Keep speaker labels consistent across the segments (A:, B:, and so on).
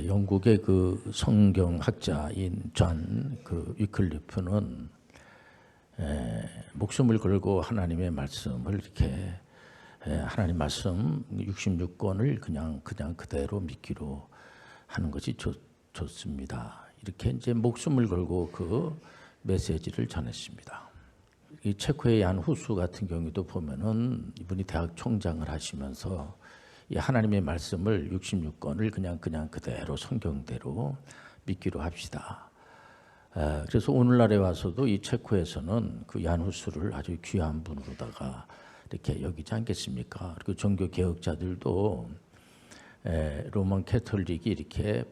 A: 영국의 그 성경학자인 존 위클리프는 목숨을 걸고 하나님의 말씀을 이렇게 하나님 말씀 66권을 그냥 그대로 믿기로 하는 것이 좋습니다. 이렇게 이제 목숨을 걸고 그 메시지를 전했습니다. 이 체코의 얀 후수 같은 경우도 보면은 이분이 대학 총장을 하시면서 이 하나님의 말씀을 66권을 그냥 그대로 성경대로 믿기로 합시다. 그래서 오늘날에 와서도 이 체코에서는 그 얀 후수를 아주 귀한 분으로다가 이렇게 여기지 않겠습니까? 그리고 종교 개혁자들도 로만 캐톨릭이 이렇게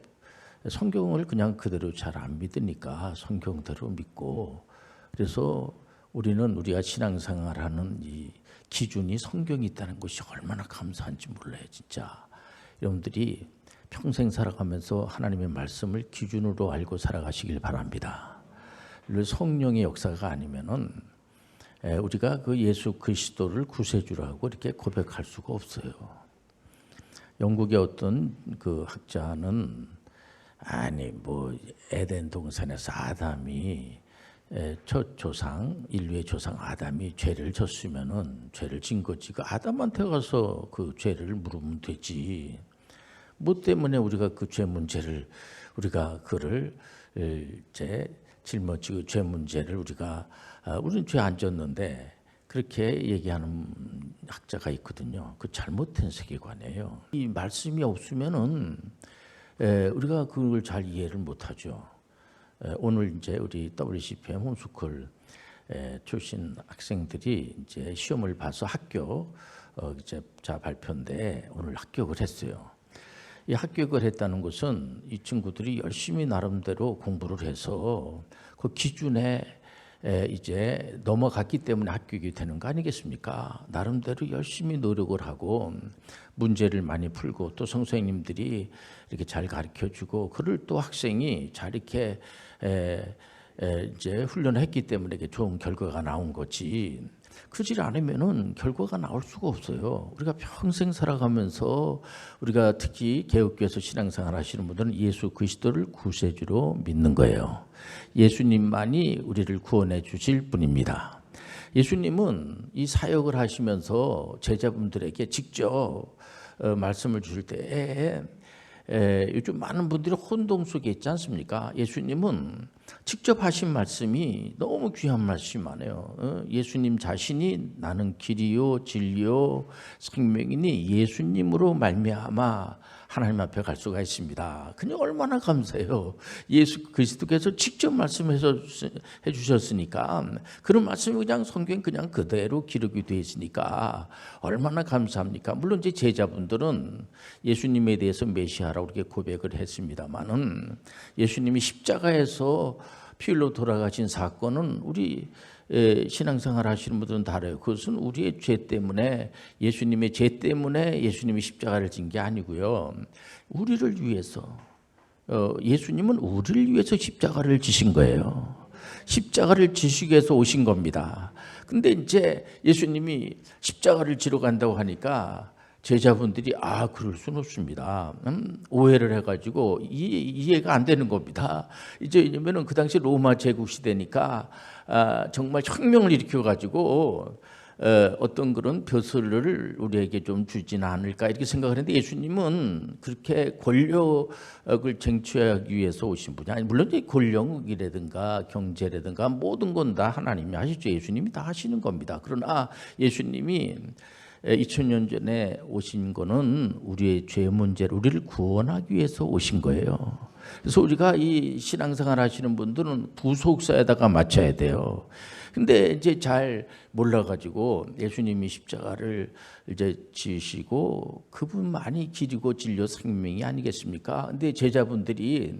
A: 성경을 그냥 그대로 잘 안 믿으니까 성경대로 믿고, 그래서 우리는 우리가 신앙생활하는 이 기준이 성경이 있다는 것이 얼마나 감사한지 몰라요. 진짜 여러분들이 평생 살아가면서 하나님의 말씀을 기준으로 알고 살아가시길 바랍니다. 성령의 역사가 아니면은 우리가 그 예수 그리스도를 구세주라고 이렇게 고백할 수가 없어요. 영국의 어떤 그 학자는 에덴 동산에서 아담이 첫 조상, 인류의 조상 아담이 죄를 졌으면은 죄를 진 거지. 그 아담한테 가서 그 죄를 물으면 되지. 뭐 때문에 우리가 그 죄 문제를 우리가 그를 이제 짊어지고 죄 문제를 우리는 죄 안 졌는데 그렇게 얘기하는 학자가 있거든요. 그 잘못된 세계관이에요. 이 말씀이 없으면은 우리가 그걸 잘 이해를 못하죠. 오늘 이제 우리 WCPM 홈스쿨 출신 학생들이 이제 시험을 봐서 이제 발표인데 오늘 합격을 했어요. 이 합격을 했다는 것은 이 친구들이 열심히 나름대로 공부를 해서 그 기준에 이제 넘어갔기 때문에 합격이 되는 거 아니겠습니까? 나름대로 열심히 노력을 하고 문제를 많이 풀고 또 선생님들이 이렇게 잘 가르쳐주고 그를 또 학생이 잘 이렇게 이제 훈련을 했기 때문에 이렇게 좋은 결과가 나온 거지. 그러지 않으면은 결과가 나올 수가 없어요. 우리가 평생 살아가면서 우리가 특히 개혁교회에서 신앙생활 하시는 분들은 예수 그리스도를 구세주로 믿는 거예요. 예수님만이 우리를 구원해 주실 분입니다. 예수님은 이 사역을 하시면서 제자분들에게 직접 말씀을 주실 때에 요즘 많은 분들이 혼동 속에 있지 않습니까? 예수님은 직접 하신 말씀이 너무 귀한 말씀이 많아요. 예수님 자신이 나는 길이요 진리요 생명이니 예수님으로 말미암아 하나님 앞에 갈 수가 있습니다. 그냥 얼마나 감사해요. 예수 그리스도께서 직접 말씀해 주셨으니까 그런 말씀이 그냥 성경 그냥 그대로 기록이 되어 있으니까 얼마나 감사합니까? 물론 이제 제자분들은 예수님에 대해서 메시아라고 이렇게 고백을 했습니다만은 예수님이 십자가에서 피 흘려 돌아가신 사건은 우리 신앙생활 하시는 분들은 다 알아요. 그것은 우리의 죄 때문에, 예수님의 죄 때문에 예수님이 십자가를 진 게 아니고요. 우리를 위해서, 예수님은 우리를 위해서 십자가를 지신 거예요. 십자가를 지시기 위해서 오신 겁니다. 근데 이제 예수님이 십자가를 지러 간다고 하니까 제자분들이 그럴 수는 없습니다. 오해를 해가지고 이해가 안 되는 겁니다. 이제 왜냐면은 그 당시 로마 제국 시대니까 정말 혁명을 일으켜가지고 어떤 그런 벼슬을 우리에게 좀 주지는 않을까 이렇게 생각을 했는데 예수님은 그렇게 권력을 쟁취하기 위해서 오신 분이 아니, 물론 권력이라든가 경제라든가 모든 건 다 하나님이 하시죠. 예수님이 다 하시는 겁니다. 그러나 예수님이 2000년 전에 오신 거는 우리의 죄 문제를 우리를 구원하기 위해서 오신 거예요. 그래서 우리가 이 신앙생활 하시는 분들은 부속사에다가 맞춰야 돼요. 근데 이제 잘 몰라가지고 예수님이 십자가를 이제 지으시고 그분만이 길이고 진리요 생명이 아니겠습니까? 근데 제자분들이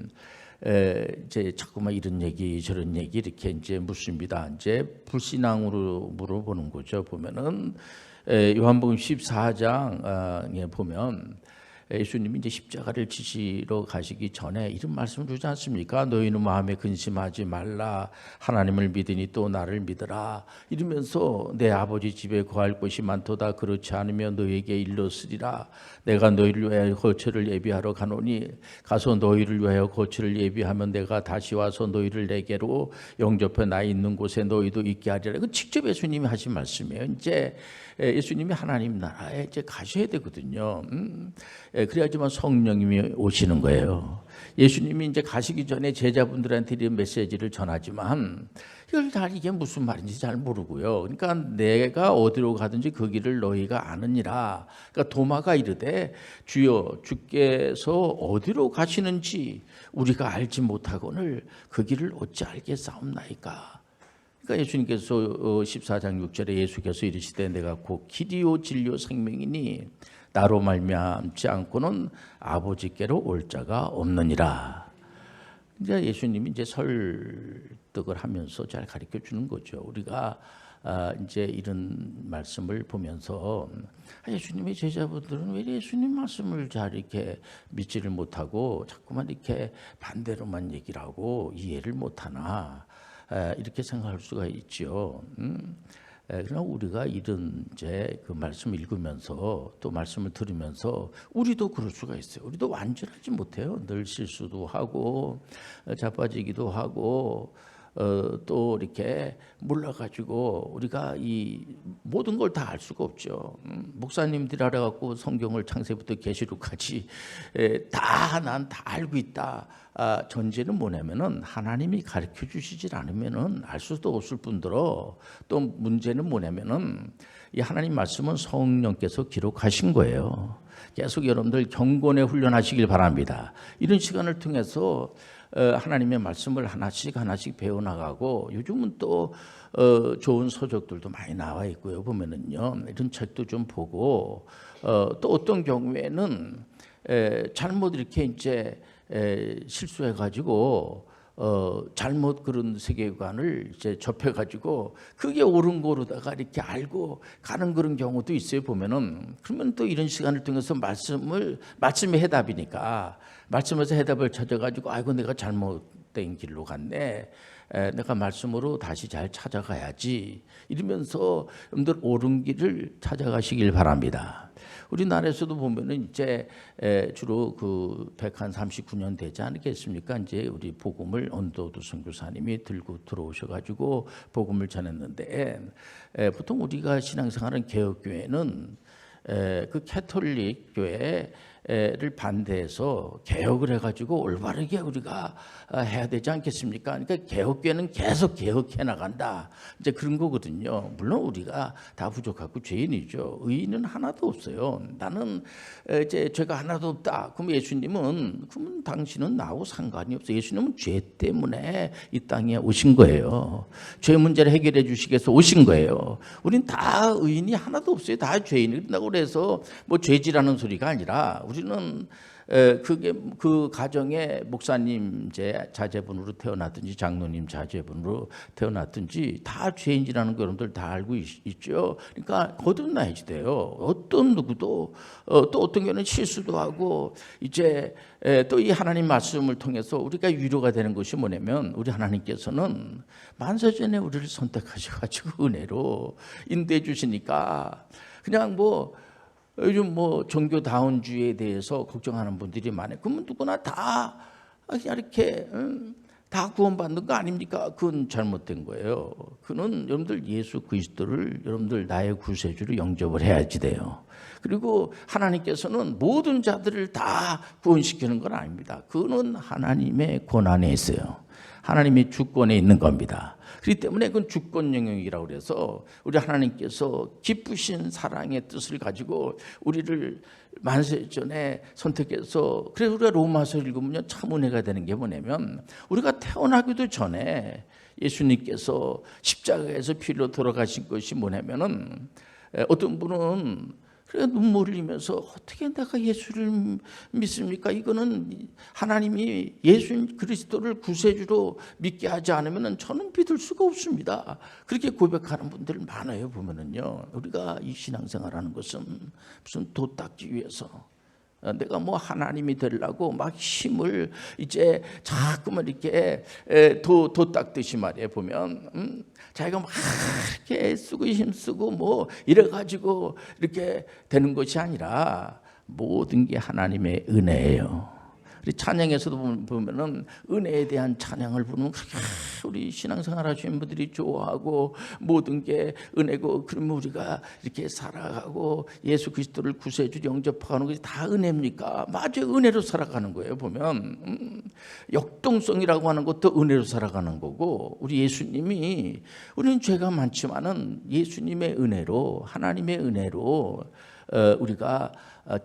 A: 이제 자꾸만 이런 얘기 저런 얘기 이렇게 이제 묻습니다. 이제 불신앙으로 물어보는 거죠. 보면은 요한복음 14장에 보면 예수님이 이제 십자가를 지시러 가시기 전에 이런 말씀을 주지 않습니까? 너희는 마음에 근심하지 말라. 하나님을 믿으니 또 나를 믿으라. 이러면서 내 아버지 집에 거할 곳이 많도다. 그렇지 않으면 너희에게 일렀으리라. 내가 너희를 위하여 거처를 예비하러 가노니 가서 너희를 위하여 거처를 예비하면 내가 다시 와서 너희를 내게로 영접해 나 있는 곳에 너희도 있게 하리라. 그 직접 예수님이 하신 말씀이에요. 이제 예수님이 하나님 나라에 이제 가셔야 되거든요. 그래야지만 성령님이 오시는 거예요. 예수님이 이제 가시기 전에 제자분들한테 이런 메시지를 전하지만 이걸 다 이게 무슨 말인지 잘 모르고요. 그러니까 내가 어디로 가든지 그 길을 너희가 아느니라. 그러니까 도마가 이르되 주여 주께서 어디로 가시는지 우리가 알지 못하거늘 그 길을 어찌 알겠사옵나이까. 그러니까 예수님께서 14장 6절에 예수께서 이르시되 내가 곧 길이요 진리요 생명이니 나로 말미암지 않고는 아버지께로 올 자가 없느니라. 이제 예수님이 이제 설득을 하면서 잘 가르쳐 주는 거죠. 우리가 이제 이런 말씀을 보면서 예수님의 제자분들은 왜 예수님 말씀을 잘 이렇게 믿지를 못하고 자꾸만 이렇게 반대로만 얘기를 하고 이해를 못하나 이렇게 생각할 수가 있죠. 그러나 우리가 이런 이제 그 말씀을 읽으면서 또 말씀을 들으면서 우리도 그럴 수가 있어요. 우리도 완전하지 못해요. 늘 실수도 하고 자빠지기도 하고 또 이렇게 몰라가지고 우리가 이 모든 걸 다 알 수가 없죠. 목사님들이 알아갖고 성경을 창세부터 계시록까지 다 난 다 알고 있다. 전제는 뭐냐면은 하나님이 가르쳐 주시질 않으면은 알 수도 없을 뿐더러 또 문제는 뭐냐면은 이 하나님 말씀은 성령께서 기록하신 거예요. 계속 여러분들 경건에 훈련하시길 바랍니다. 이런 시간을 통해서 하나님의 말씀을 하나씩 배워나가고 요즘은 또 좋은 서적들도 많이 나와 있고요. 보면은요 이런 책도 좀 보고 또 어떤 경우에는 잘못 이렇게 이제 실수해가지고 잘못 그런 세계관을 이제 접해가지고 그게 옳은 거로다가 이렇게 알고 가는 그런 경우도 있어요. 보면은 그러면 또 이런 시간을 통해서 말씀이 해답이니까 말씀에서 해답을 찾아가지고 아이고 내가 잘못된 길로 갔네. 내가 말씀으로 다시 잘 찾아가야지. 이러면서 여러분들 옳은 길을 찾아가시길 바랍니다. 우리나라에서도 보면은 이제 주로 그 139년 되지 않겠습니까? 이제 우리 복음을 언더우드 선교사님이 들고 들어오셔가지고 복음을 전했는데 보통 우리가 신앙생활은 개혁교회는 그 캐톨릭 교회를 반대해서 개혁을 해가지고 올바르게 우리가 해야 되지 않겠습니까? 그러니까 개혁교회는 계속 개혁해 나간다. 이제 그런 거거든요. 물론 우리가 다 부족하고 죄인이죠. 의인은 하나도 없어요. 나는 이제 죄가 하나도 없다. 그럼 예수님은 그러면 당신은 나하고 상관이 없어. 예수님은 죄 때문에 이 땅에 오신 거예요. 죄 문제를 해결해 주시기 위해서 오신 거예요. 우린 다 의인이 하나도 없어요. 다 죄인이라고 그래서 뭐 죄지라는 소리가 아니라 우리는 그게 그 가정에 목사님 자제분으로 태어났든지 장로님 자제분으로 태어났든지 다 죄인이라는 거 여러분들 다 알고 있죠. 그러니까 거듭나야지 돼요. 어떤 누구도 또 어떤 경우는 실수도 하고 이제 또 이 하나님 말씀을 통해서 우리가 위로가 되는 것이 뭐냐면 우리 하나님께서는 만세전에 우리를 선택하셔가지고 은혜로 인도해 주시니까 그냥 뭐 요즘 뭐 종교다운주의에 대해서 걱정하는 분들이 많아요. 그러면 누구나 다 그냥 이렇게 다 구원받는 거 아닙니까? 그건 잘못된 거예요. 그는 여러분들 예수 그리스도를 여러분들 나의 구세주로 영접을 해야지 돼요. 그리고 하나님께서는 모든 자들을 다 구원시키는 건 아닙니다. 그는 하나님의 권한에 있어요. 하나님의 주권에 있는 겁니다. 그렇기 때문에 그건 주권 영역이라고 그래서 우리 하나님께서 기쁘신 사랑의 뜻을 가지고 우리를 만세전에 선택해서 그래서 우리가 로마서 읽으면 참 은혜가 되는 게 뭐냐면 우리가 태어나기도 전에 예수님께서 십자가에서 피로 돌아가신 것이 뭐냐면은 어떤 분은 그래 눈물 흘리면서 어떻게 내가 예수를 믿습니까? 이거는 하나님이 예수 그리스도를 구세주로 믿게 하지 않으면 저는 믿을 수가 없습니다. 그렇게 고백하는 분들 많아요. 보면은요, 우리가 이 신앙생활하는 것은 무슨 도 닦기 위해서 내가 뭐 하나님이 되려고 막 힘을 이제 자꾸만 이렇게 도 닦듯이 말이에요. 보면 자기가 막 이렇게 애쓰고 힘쓰고 뭐 이래가지고 이렇게 되는 것이 아니라 모든 게 하나님의 은혜예요. 우리 찬양에서도 보면은 은혜에 대한 찬양을 부르면 우리 신앙생활 하시는 분들이 좋아하고 모든 게 은혜고, 그러면 우리가 이렇게 살아가고 예수 그리스도를 구세주 영접하는 것이 다 은혜입니까? 맞아요. 은혜로 살아가는 거예요. 보면 역동성이라고 하는 것도 은혜로 살아가는 거고, 우리 예수님이, 우리는 죄가 많지만은 예수님의 은혜로, 하나님의 은혜로 우리가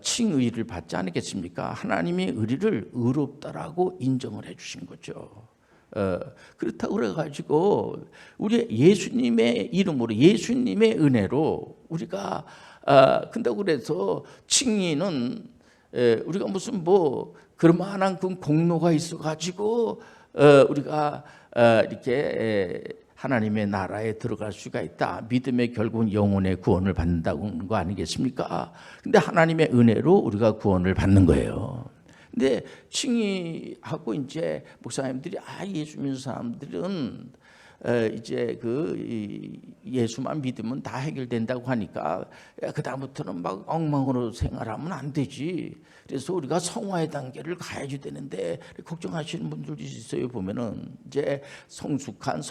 A: 칭의를 받지 않겠습니까? 하나님의 의를 의롭다라고 인정을 해주신 거죠. 그렇다고 그래가지고 우리 예수님의 이름으로, 예수님의 은혜로 우리가 근다고 그래서 칭의는 우리가 무슨 뭐 그만한 그 공로가 있어가지고 우리가 이렇게 하나님의 나라에 들어갈 수가 있다. 믿음의 결국은 영혼의 구원을 받는다는 거 아니겠습니까? 근데 하나님의 은혜로 우리가 구원을 받는 거예요. 근데 칭의하고 이제 목사님들이 예수 믿는 사람들은 이제 그 예수만 믿으면 다 해결된다고 하니까 그 다음부터는 막 엉망으로 생활하면 안 되지. 그래서 우리가 성화의 단계를 가야지 되는데 걱정하시는 분들이 있어요. 보면은 이제 성숙한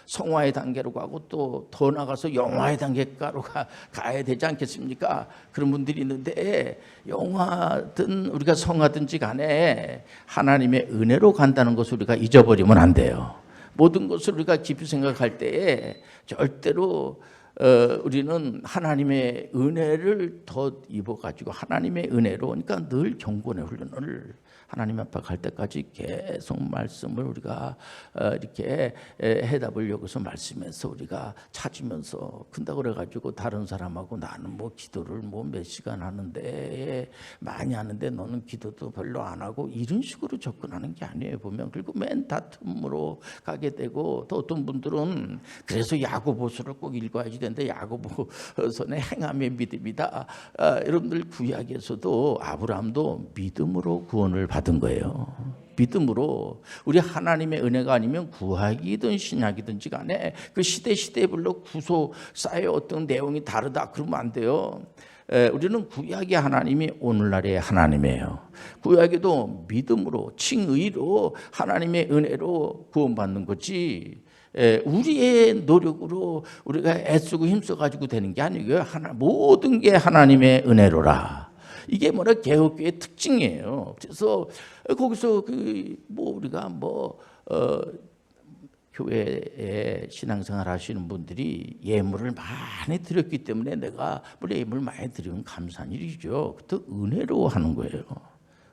A: 성화의 단계로 가고 또 더 나가서 영화의 단계가로 가야 되지 않겠습니까? 그런 분들이 있는데, 영화든 우리가 성화든지 간에 하나님의 은혜로 간다는 것을 우리가 잊어버리면 안 돼요. 모든 것을 우리가 깊이 생각할 때에 절대로 우리는 하나님의 은혜를 더 입어가지고 하나님의 은혜로, 그러니까 늘 경건의 훈련을 하나님 앞에 갈 때까지 계속 말씀을 우리가 이렇게 해답을 여기서 말씀에서 우리가 찾으면서 근다고 그래가지고 다른 사람하고 나는 뭐 기도를 뭐 몇 시간 하는데 많이 하는데 너는 기도도 별로 안 하고 이런 식으로 접근하는 게 아니에요. 보면 그리고 맨 다툼으로 가게 되고, 또 어떤 분들은 그래서 야고보서를 꼭 읽어야지 되는데 야고보서는 행함의 믿음이다. 여러분들 구약에서도 아브라함도 믿음으로 구원을 받은 거예요. 믿음으로. 우리 하나님의 은혜가 아니면 구약이든 신약이든지 간에 그 시대별로 구속사의 어떤 내용이 다르다 그러면 안 돼요. 우리는 구약의 하나님이 오늘날의 하나님이에요. 구약에도 믿음으로 칭의로 하나님의 은혜로 구원받는 거지, 우리의 노력으로 우리가 애쓰고 힘써가지고 되는 게 아니고요. 모든 게 하나님의 은혜로라. 이게 뭐라 개혁교회의 특징이에요. 그래서 거기서 우리가 교회에 신앙생활 하시는 분들이 예물을 많이 드렸기 때문에 내가 예물 많이 드리면 감사한 일이죠. 그것도 은혜로 하는 거예요.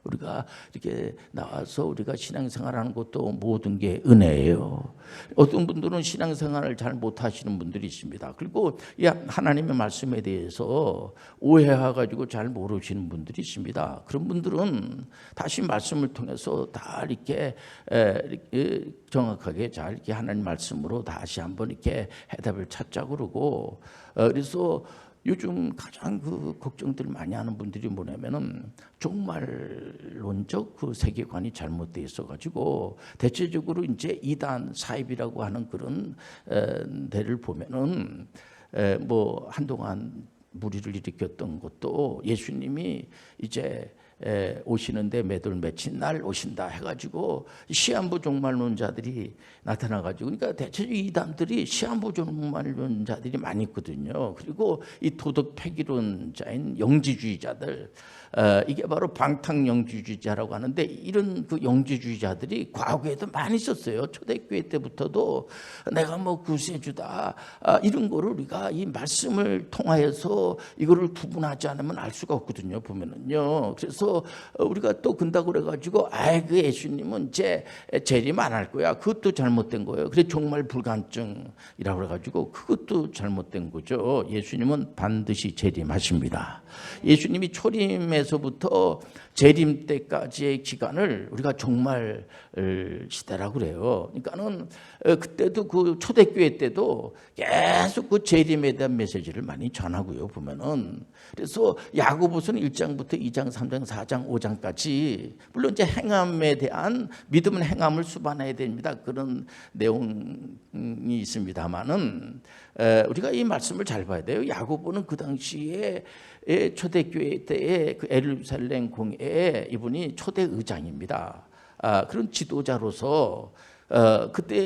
A: 우리가 이렇게 나와서 우리가 신앙생활하는 것도 모든 게 은혜예요. 어떤 분들은 신앙생활을 잘 못하시는 분들이 있습니다. 그리고 하나님의 말씀에 대해서 오해해가지고 잘 모르시는 분들이 있습니다. 그런 분들은 다시 말씀을 통해서 다 이렇게 정확하게 잘 이렇게 하나님 말씀으로 다시 한번 이렇게 해답을 찾자 그러고, 그래서 요즘 가장 걱정들을 많이 하는 분들이 뭐냐면은 종말론적 세계관이 잘못되어 있어가지고, 대체적으로 이제 이단 사입이라고 하는 그런 데를 보면은 한동안 무리를 일으켰던 것도 예수님이 이제 오시는데 몇월 며칠 날 오신다 해가지고 시한부 종말론자들이 나타나가지고, 그러니까 대체적으로 이단들이 시한부 종말론자들이 많이 있거든요. 그리고 이 도덕 폐기론자인 영지주의자들, 이게 바로 방탕영지주의자라고 하는데, 이런 영지주의자들이 과거에도 많이 있었어요. 초대교회 때부터도 내가 구세주다 이런 거를 우리가 이 말씀을 통하여서 이거를 구분하지 않으면 알 수가 없거든요. 보면은요. 그래서 우리가 또 근다고 그래가지고 그 예수님은 이제 재림 안 할 거야. 그것도 잘못된 거예요. 그래서 종말 불감증이라고 그래가지고 그것도 잘못된 거죠. 예수님은 반드시 재림하십니다. 예수님이 초림에서부터 재림 때까지의 기간을 우리가 종말 시대라고 그래요. 그러니까는 그때도 초대교회 때도 계속 재림에 대한 메시지를 많이 전하고요. 보면은 그래서 야고보서는 1장부터 2장, 3장, 4장 5장까지 물론 이제 행함에 대한 믿음은 행함을 수반해야 됩니다. 그런 내용이 있습니다만은 우리가 이 말씀을 잘 봐야 돼요. 야고보는 그 당시에 초대교회 때의 그 예루살렘 공회에 이분이 초대 의장입니다. 그런 지도자로서 그때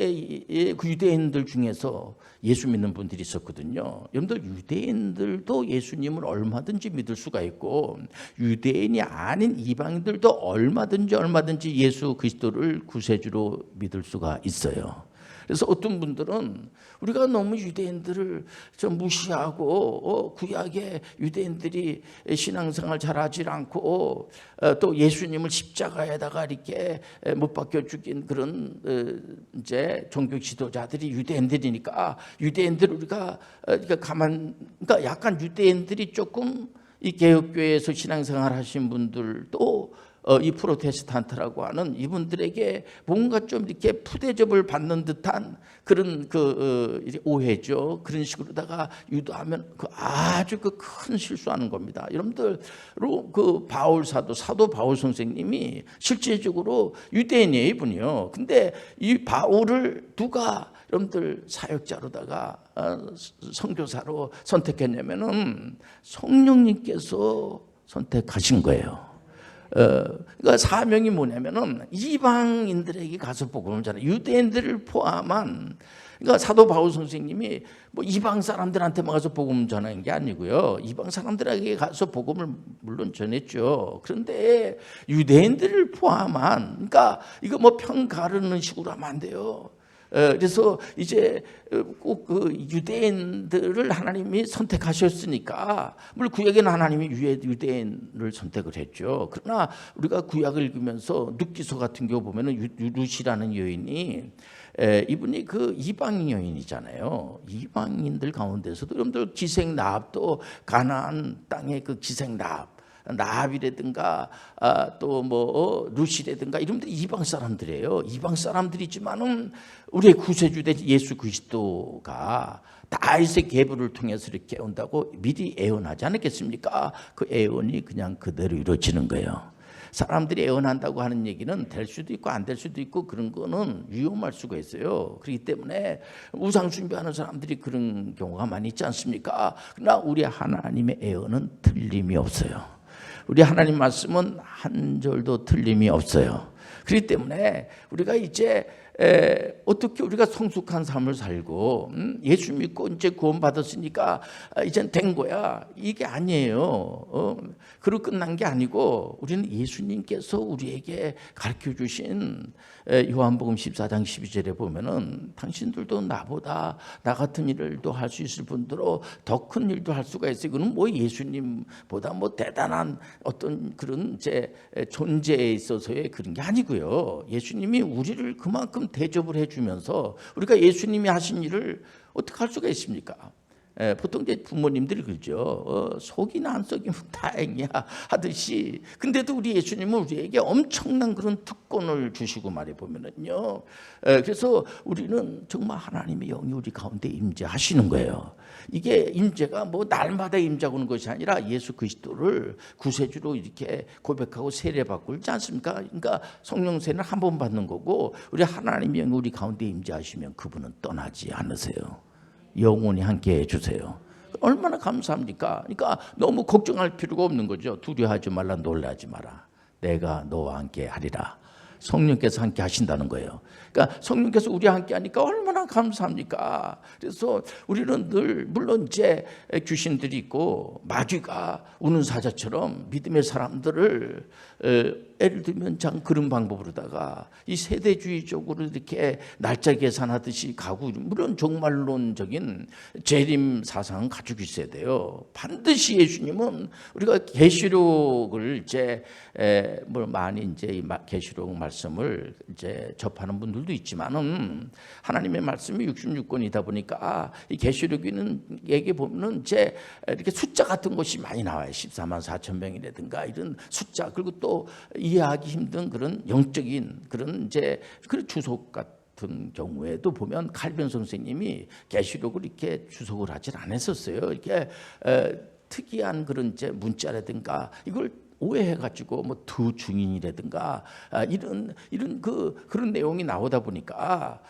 A: 그 유대인들 중에서 예수 믿는 분들이 있었거든요. 여러분들 유대인들도 예수님을 얼마든지 믿을 수가 있고 유대인이 아닌 이방인들도 얼마든지 예수 그리스도를 구세주로 믿을 수가 있어요. 그래서 어떤 분들은 우리가 너무 유대인들을 좀 무시하고 구약의 유대인들이 신앙생활 잘하지 않고 또 예수님을 십자가에다가 이렇게 못 박혀 죽인 그런 이제 종교 지도자들이 유대인들이니까 유대인들 우리가 그러니까 약간 유대인들이 조금 이 개혁교회에서 신앙생활 하신 분들도 이 프로테스탄트라고 하는 이분들에게 뭔가 좀 이렇게 푸대접을 받는 듯한 그런 오해죠. 그런 식으로다가 유도하면 아주 큰 실수하는 겁니다. 여러분들로 그 바울 사도 바울 선생님이 실제적으로 유대인이에요, 이분이요. 근데 이 바울을 누가 여러분들 사역자로다가 선교사로 선택했냐면은 성령님께서 선택하신 거예요. 그러니까 사명이 뭐냐면은 이방인들에게 가서 복음을 전하는 유대인들을 포함한 그러니까 사도 바울 선생님이 뭐 이방 사람들한테만 가서 복음을 전하는 게 아니고요. 이방 사람들에게 가서 복음을 물론 전했죠. 그런데 유대인들을 포함한 그러니까 이거 뭐 편 가르는 식으로 하면 안 돼요. 그래서 이제 꼭 그 유대인들을 하나님이 선택하셨으니까 물론 구약에는 하나님이 유대인을 선택을 했죠. 그러나 우리가 구약을 읽으면서 룻기서 같은 경우 보면은 룻이라는 여인이 이분이 그 이방인 여인이잖아요. 이방인들 가운데서도 여러분들 기생 라합도 가나안 땅의 그 기생 라합이라든가 또 뭐 룻이라든가 이런 분들 이방 사람들이에요. 이방 사람들이지만은 우리의 구세주된 예수 그리스도가 다윗의 계보를 통해서 이렇게 온다고 미리 예언하지 않았겠습니까? 그 예언이 그냥 그대로 이루어지는 거예요. 사람들이 예언한다고 하는 얘기는 될 수도 있고 안 될 수도 있고 그런 거는 위험할 수가 있어요. 그렇기 때문에 우상 숭배하는 사람들이 그런 경우가 많이 있지 않습니까? 그러나 우리 하나님의 예언은 틀림이 없어요. 우리 하나님 말씀은 한 절도 틀림이 없어요. 그렇기 때문에 우리가 이제 어떻게 우리가 성숙한 삶을 살고 예수 믿고 이제 구원 받았으니까 이젠 된 거야 이게 아니에요. 그로 끝난 게 아니고 우리는 예수님께서 우리에게 가르쳐 주신 요한복음 14장 12절에 보면은 당신들도 나보다 나 같은 일을도 할 수 있을 뿐더러 더 큰 일도 할 수가 있어요. 이거는 뭐 예수님보다 뭐 대단한 어떤 그런 이제 존재에 있어서의 그런 게 아니고요. 예수님이 우리를 그만큼 대접을 해주면서 우리가 예수님이 하신 일을 어떻게 할 수가 있습니까? 보통 이제 부모님들이 그러죠. 속이나 안 속이면 다행이야 하듯이. 근데도 우리 예수님은 우리에게 엄청난 그런 특권을 주시고 말해 보면은요. 그래서 우리는 정말 하나님의 영이 우리 가운데 임재하시는 거예요. 이게 임재가 뭐 날마다 임재하고 오는 것이 아니라 예수 그리스도를 구세주로 이렇게 고백하고 세례받고 있지 않습니까? 그러니까 성령 세례는 한 번 받는 거고 우리 하나님의 영이 우리 가운데 임재하시면 그분은 떠나지 않으세요. 영원히 함께 해주세요. 얼마나 감사합니까? 그러니까 너무 걱정할 필요가 없는 거죠. 두려워하지 말라, 놀라지 마라. 내가 너와 함께 하리라. 성령께서 함께 하신다는 거예요. 그러니까 성령께서 우리와 함께 하니까 얼마나 감사합니까? 그래서 우리는 늘 물론 이제 귀신들이 있고 마귀가 우는 사자처럼 믿음의 사람들을 예를 들면 장 그런 방법으로다가 이 세대주의적으로 이렇게 날짜 계산하듯이 가고 물론 종말론적인 재림 사상은 가지고 있어야 돼요. 반드시 예수님은 우리가 계시록을 이제 뭐 많이 이제 이 계시록 말씀을 이제 접하는 분들도 있지만은 하나님의 말씀이 66권이다 보니까 이 계시록에게 보면은 이제 이렇게 숫자 같은 것이 많이 나와요. 14만 4천 명이라든가 이런 숫자 그리고 또 이해하기 힘든 그런 영적인 그런 이제 그런 주석 같은 경우에도 보면 칼빈 선생님이 계시록을 이렇게 주석을 하질 않았었어요. 이렇게 특이한 그런 이제 문자라든가 이걸 오해해가지고 뭐 두 증인이라든가 이런 그런 내용이 나오다 보니까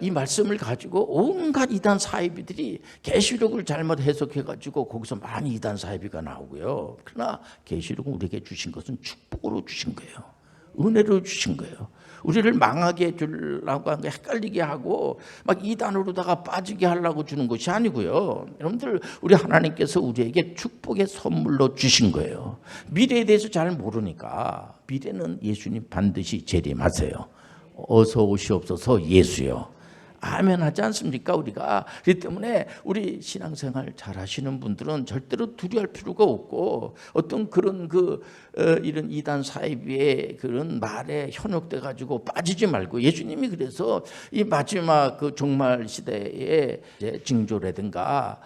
A: 이 말씀을 가지고 온갖 이단 사이비들이 계시록을 잘못 해석해가지고 거기서 많이 이단 사이비가 나오고요. 그러나 계시록은 우리에게 주신 것은 축복으로 주신 거예요. 은혜로 주신 거예요. 우리를 망하게 해주려고 하는 거, 헷갈리게 하고 막 이단으로다가 빠지게 하려고 주는 것이 아니고요. 여러분들, 우리 하나님께서 우리에게 축복의 선물로 주신 거예요. 미래에 대해서 잘 모르니까 미래는 예수님 반드시 재림하세요. 어서 오시옵소서 예수요. 아멘 하지 않습니까? 우리가. 그렇기 때문에 우리 신앙생활 잘 하시는 분들은 절대로 두려워할 필요가 없고, 어떤 그런 이런 이단 사이비의 그런 말에 현혹돼 가지고 빠지지 말고, 예수님이 그래서 이 마지막 그 종말 시대의 징조라든가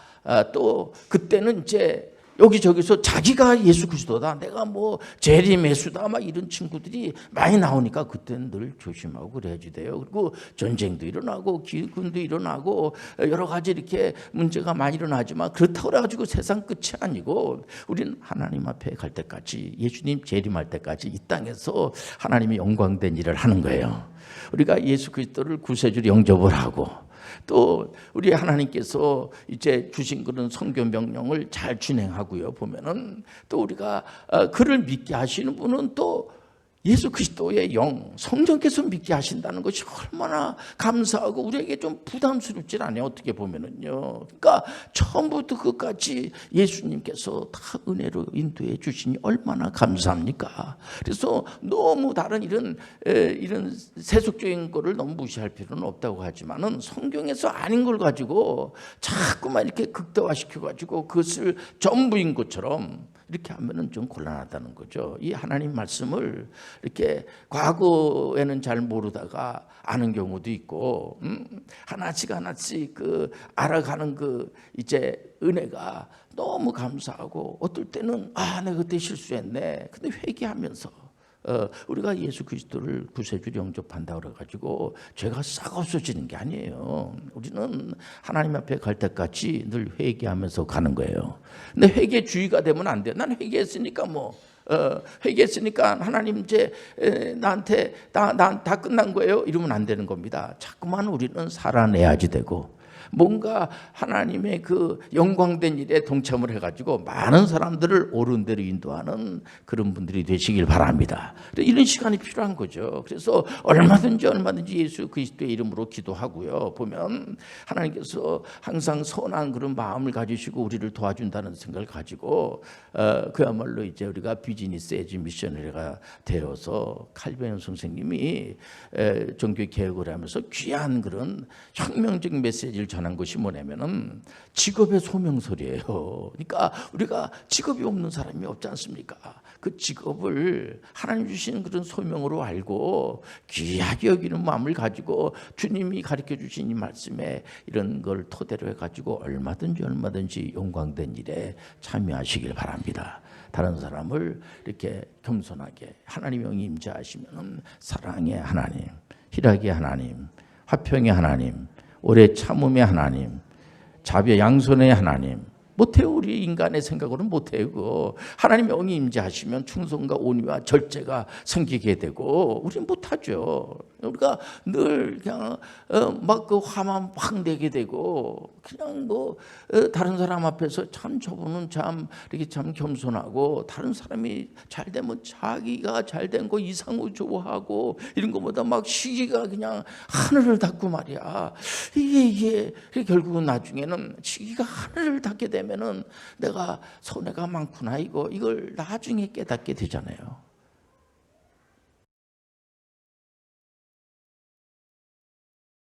A: 또 그때는 이제 여기저기서 자기가 예수 그리스도다, 내가 뭐 재림 예수다, 막 이런 친구들이 많이 나오니까 그때는 늘 조심하고 그래야지 돼요. 그리고 전쟁도 일어나고 기근도 일어나고 여러 가지 이렇게 문제가 많이 일어나지만, 그렇다고 해가지고 세상 끝이 아니고 우리는 하나님 앞에 갈 때까지, 예수님 재림할 때까지 이 땅에서 하나님이 영광된 일을 하는 거예요. 우리가 예수 그리스도를 구세주로 영접을 하고, 또 우리 하나님께서 이제 주신 그런 성경 명령을 잘 준행하고요. 보면은 또 우리가 그를 믿게 하시는 분은 또 예수 그리스도의 영, 성령께서 믿게 하신다는 것이 얼마나 감사하고 우리에게 좀 부담스럽지 않아요, 어떻게 보면은요. 그러니까 처음부터 끝까지 예수님께서 다 은혜로 인도해 주시니 얼마나 감사합니까? 그래서 너무 다른 이런 세속적인 거를 너무 무시할 필요는 없다고 하지만은, 성경에서 아닌 걸 가지고 자꾸만 이렇게 극대화시켜 가지고 그것을 전부인 것처럼 이렇게 하면은 좀 곤란하다는 거죠. 이 하나님 말씀을 이렇게 과거에는 잘 모르다가 아는 경우도 있고, 하나씩 알아가는 이제 은혜가 너무 감사하고, 어떨 때는 내가 그때 실수했네. 근데 회개하면서 우리가 예수 그리스도를 구세주로 영접한다 그래가지고 죄가 싹 없어지는 게 아니에요. 우리는 하나님 앞에 갈 때까지 늘 회개하면서 가는 거예요. 근데 회개주의가 되면 안 돼요. 난 회개했으니까 회개했으니까 하나님 이제 나한테 다 끝난 거예요, 이러면 안 되는 겁니다. 자꾸만 우리는 살아내야지 되고, 뭔가 하나님의 그 영광된 일에 동참을 해가지고 많은 사람들을 옳은 대로 인도하는 그런 분들이 되시길 바랍니다. 이런 시간이 필요한 거죠. 그래서 얼마든지 예수 그리스도의 이름으로 기도하고요. 보면 하나님께서 항상 선한 그런 마음을 가지시고 우리를 도와준다는 생각을 가지고 그야말로 이제 우리가 비즈니스 에지 미셔너리가 되어서 칼빈 선생님이 종교 개혁을 하면서 귀한 그런 혁명적 메시지를 전한 것이 뭐냐면은 직업의 소명설이에요. 그러니까 우리가 직업이 없는 사람이 없지 않습니까? 그 직업을 하나님 주신 그런 소명으로 알고 귀하게 여기는 마음을 가지고 주님이 가르쳐 주신 이 말씀에 이런 걸 토대로 해가지고 얼마든지 영광된 일에 참여하시길 바랍니다. 다른 사람을 이렇게 겸손하게 하나님의 영이 임재하시면 사랑의 하나님, 희락의 하나님, 화평의 하나님, 오래 참음의 하나님, 자비의 양손의 하나님, 못해요. 우리 인간의 생각으로는 못해요. 하나님의 영이 임재하시면 충성과 온유와 절제가 생기게 되고, 우리는 못하죠. 우리가 늘 그냥 막 그 화만 확 내게 되고, 그냥 다른 사람 앞에서 참 저분은 참 이렇게 참 겸손하고, 다른 사람이 잘 되면 자기가 잘 된 거 이상으로 좋아하고, 이런 것보다 막 시기가 그냥 하늘을 닫고 말이야. 이게 결국은 나중에는 시기가 하늘을 닫게 되면은 내가 손해가 많구나, 이걸 나중에 깨닫게 되잖아요.